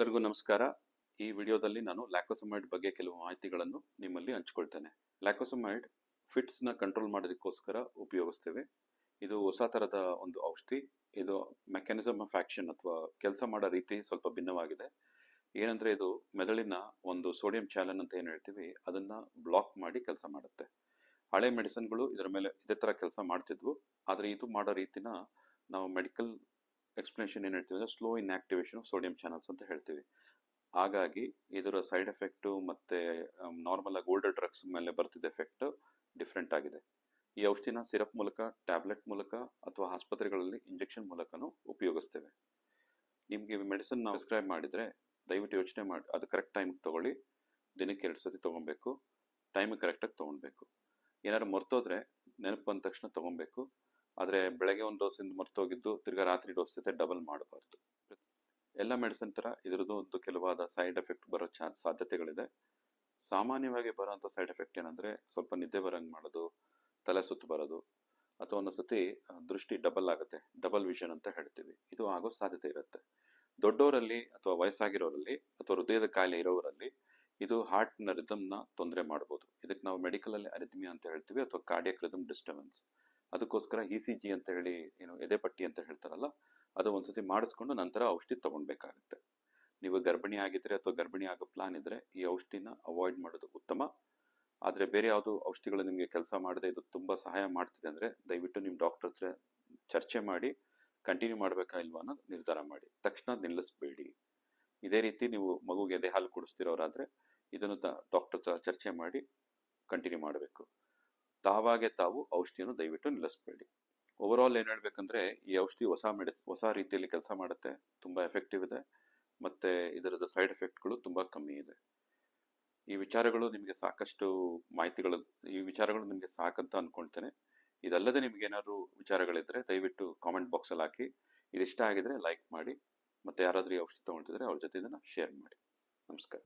ಎಲ್ಲರಿಗೂ ನಮಸ್ಕಾರ. ಈ ವಿಡಿಯೋದಲ್ಲಿ ನಾನು ಲ್ಯಾಕೋಸಮೈಡ್ ಬಗ್ಗೆ ಕೆಲವು ಮಾಹಿತಿಗಳನ್ನು ನಿಮ್ಮಲ್ಲಿ ಹಂಚಿಕೊಳ್ತೇನೆ. ಲ್ಯಾಕೋಸಮೈಡ್ ಫಿಟ್ಸ್ನ ಕಂಟ್ರೋಲ್ ಮಾಡೋದಕ್ಕೋಸ್ಕರ ಉಪಯೋಗಿಸ್ತೇವೆ. ಇದು ಹೊಸ ಥರದ ಒಂದು ಔಷಧಿ. ಇದು ಮೆಕ್ಯಾನಿಸಮ್ ಆಫ್ ಆಕ್ಷನ್ ಅಥವಾ ಕೆಲಸ ಮಾಡೋ ರೀತಿ ಸ್ವಲ್ಪ ಭಿನ್ನವಾಗಿದೆ. ಏನಂದ್ರೆ ಇದು ಮೆದುಳಿನ ಒಂದು ಸೋಡಿಯಂ ಚಾನಲ್ ಅಂತ ಏನು ಹೇಳ್ತೀವಿ ಅದನ್ನ ಬ್ಲಾಕ್ ಮಾಡಿ ಕೆಲಸ ಮಾಡುತ್ತೆ. ಹಳೆ ಮೆಡಿಸಿನ್ಗಳು ಇದರ ಮೇಲೆ ಇದೇ ಥರ ಕೆಲಸ ಮಾಡ್ತಿದ್ವು. ಆದರೆ ಇದು ಮಾಡೋ ರೀತಿನ ನಾವು ಮೆಡಿಕಲ್ ಎಕ್ಸ್ಪ್ಲನೇಷನ್ ಏನು ಹೇಳ್ತೀವಿ ಅಂದರೆ ಸ್ಲೋ ಇನ್ಆಕ್ಟಿವೇಶನ್ ಆಫ್ ಸೋಡಿಯಂ ಚಾನಲ್ಸ್ ಅಂತ ಹೇಳ್ತೀವಿ. ಹಾಗಾಗಿ ಇದರ ಸೈಡ್ ಎಫೆಕ್ಟು ಮತ್ತು ನಾರ್ಮಲ್ ಆಗಿ ಓಲ್ಡರ್ ಡ್ರಗ್ಸ್ ಮೇಲೆ ಬರ್ತಿದ್ದ ಎಫೆಕ್ಟ್ ಡಿಫ್ರೆಂಟ್ ಆಗಿದೆ. ಈ ಔಷಧಿನ ಸಿರಪ್ ಮೂಲಕ, ಟ್ಯಾಬ್ಲೆಟ್ ಮೂಲಕ ಅಥವಾ ಆಸ್ಪತ್ರೆಗಳಲ್ಲಿ ಇಂಜೆಕ್ಷನ್ ಮೂಲಕನೂ ಉಪಯೋಗಿಸ್ತೇವೆ. ನಿಮಗೆ ಮೆಡಿಸಿನ್ ನಾವು ಪ್ರಿಸ್ಕ್ರೈಬ್ ಮಾಡಿದರೆ ದಯವಿಟ್ಟು ಯೋಚನೆ ಮಾಡಿ ಅದು ಕರೆಕ್ಟ್ ಟೈಮಿಗೆ ತೊಗೊಳ್ಳಿ. ದಿನಕ್ಕೆ 2 ಸತಿ ತೊಗೊಬೇಕು. ಟೈಮಿಗೆ ಕರೆಕ್ಟಾಗಿ ತೊಗೊಳ್ಬೇಕು. ಏನಾದ್ರು ಮರ್ತೋದ್ರೆ ನೆನಪು ಬಂದ ತಕ್ಷಣ ತೊಗೊಬೇಕು. ಆದರೆ ಬೆಳಗ್ಗೆ ಒಂದು ಡೋಸಿಂದ ಮರ್ತೋಗಿದ್ದು ತಿರ್ಗಾ ರಾತ್ರಿ ಡೋಸ್ ಜೊತೆ ಡಬಲ್ ಮಾಡಬಾರ್ದು. ಎಲ್ಲ ಮೆಡಿಸಿನ್ ಥರ ಇದರದ್ದು ಒಂದು ಕೆಲವಾದ ಸೈಡ್ ಎಫೆಕ್ಟ್ ಬರೋ ಸಾಧ್ಯತೆಗಳಿದೆ. ಸಾಮಾನ್ಯವಾಗಿ ಬರೋಂಥ ಸೈಡ್ ಎಫೆಕ್ಟ್ ಏನಂದರೆ ಸ್ವಲ್ಪ ನಿದ್ದೆ ಬರೋಂಗೆ ಮಾಡೋದು, ತಲೆ ಸುತ್ತು ಬರೋದು, ಅಥವಾ ಒಂದು ಸತಿ ದೃಷ್ಟಿ ಡಬಲ್ ಆಗುತ್ತೆ, ಡಬಲ್ ವಿಷನ್ ಅಂತ ಹೇಳ್ತೀವಿ. ಇದು ಆಗೋ ಸಾಧ್ಯತೆ ಇರುತ್ತೆ. ದೊಡ್ಡವರಲ್ಲಿ ಅಥವಾ ವಯಸ್ಸಾಗಿರೋರಲ್ಲಿ ಅಥವಾ ಹೃದಯದ ಕಾಯಿಲೆ ಇರೋರಲ್ಲಿ ಇದು ಹಾರ್ಟ್ನ ರಿದಮ್ನ ತೊಂದರೆ ಮಾಡ್ಬೋದು. ಇದಕ್ಕೆ ನಾವು ಮೆಡಿಕಲಲ್ಲಿ ಅರಿಥ್ಮಿಯಾ ಅಂತ ಹೇಳ್ತೀವಿ ಅಥವಾ ಕಾರ್ಡಿಯಕ್ ರಿದಮ್ ಡಿಸ್ಟರ್ಬೆನ್ಸ್. ಅದಕ್ಕೋಸ್ಕರ ECG ಅಂತ ಹೇಳಿ ಏನು ಎದೆಪಟ್ಟಿ ಅಂತ ಹೇಳ್ತಾರಲ್ಲ, ಅದು ಒಂದ್ಸತಿ ಮಾಡಿಸ್ಕೊಂಡು ನಂತರ ಔಷಧಿ ತಗೊಳ್ಬೇಕಾಗುತ್ತೆ. ನೀವು ಗರ್ಭಿಣಿ ಆಗಿದ್ರೆ ಅಥವಾ ಗರ್ಭಿಣಿ ಆಗೋ ಪ್ಲಾನ್ ಇದ್ರೆ ಈ ಔಷಧಿನ ಅವಾಯ್ಡ್ ಮಾಡೋದು ಉತ್ತಮ. ಆದರೆ ಬೇರೆ ಯಾವುದು ಔಷಧಿಗಳು ನಿಮಗೆ ಕೆಲಸ ಮಾಡದೆ ಇದು ತುಂಬ ಸಹಾಯ ಮಾಡ್ತಿದೆ ಅಂದರೆ ದಯವಿಟ್ಟು ನಿಮ್ಮ ಡಾಕ್ಟರ್ ಹತ್ರ ಚರ್ಚೆ ಮಾಡಿ ಕಂಟಿನ್ಯೂ ಮಾಡಬೇಕಾ ಇಲ್ವಾ ಅನ್ನೋದು ನಿರ್ಧಾರ ಮಾಡಿ. ತಕ್ಷಣ ನಿಲ್ಲಿಸಬೇಡಿ. ಇದೇ ರೀತಿ ನೀವು ಮಗುಗೆ ಎದೆ ಹಾಲು ಕುಡಿಸ್ತಿರೋರಾದರೆ ಇದನ್ನು ಡಾಕ್ಟರ್ ಹತ್ರ ಚರ್ಚೆ ಮಾಡಿ ಕಂಟಿನ್ಯೂ ಮಾಡಬೇಕು. ತಾವಾಗೆ ತಾವು ಔಷಧಿಯನ್ನು ದಯವಿಟ್ಟು ನಿಲ್ಲಿಸಬೇಡಿ. ಓವರಾಲ್ ಏನು ಹೇಳ್ಬೇಕಂದ್ರೆ ಈ ಔಷಧಿ ಹೊಸ ರೀತಿಯಲ್ಲಿ ಕೆಲಸ ಮಾಡುತ್ತೆ, ತುಂಬ ಎಫೆಕ್ಟಿವ್ ಇದೆ, ಮತ್ತು ಇದರದ ಸೈಡ್ ಎಫೆಕ್ಟ್ಗಳು ತುಂಬ ಕಮ್ಮಿ ಇದೆ. ಈ ವಿಚಾರಗಳು ನಿಮಗೆ ಸಾಕಷ್ಟು ಮಾಹಿತಿಗಳು, ಈ ವಿಚಾರಗಳು ನಿಮಗೆ ಸಾಕಂತ ಅಂದ್ಕೊಳ್ತೇನೆ. ಇದಲ್ಲದೆ ನಿಮ್ಗೆ ಏನಾದ್ರು ವಿಚಾರಗಳಿದ್ರೆ ದಯವಿಟ್ಟು ಕಾಮೆಂಟ್ ಬಾಕ್ಸಲ್ಲಿ ಹಾಕಿ. ಇದಿಷ್ಟ ಆಗಿದ್ರೆ ಲೈಕ್ ಮಾಡಿ, ಮತ್ತು ಯಾರಾದರೂ ಈ ಔಷಧಿ ತೊಗೊಳ್ತಿದ್ರೆ ಅವ್ರ ಜೊತೆ ಇದನ್ನು ಶೇರ್ ಮಾಡಿ. ನಮಸ್ಕಾರ.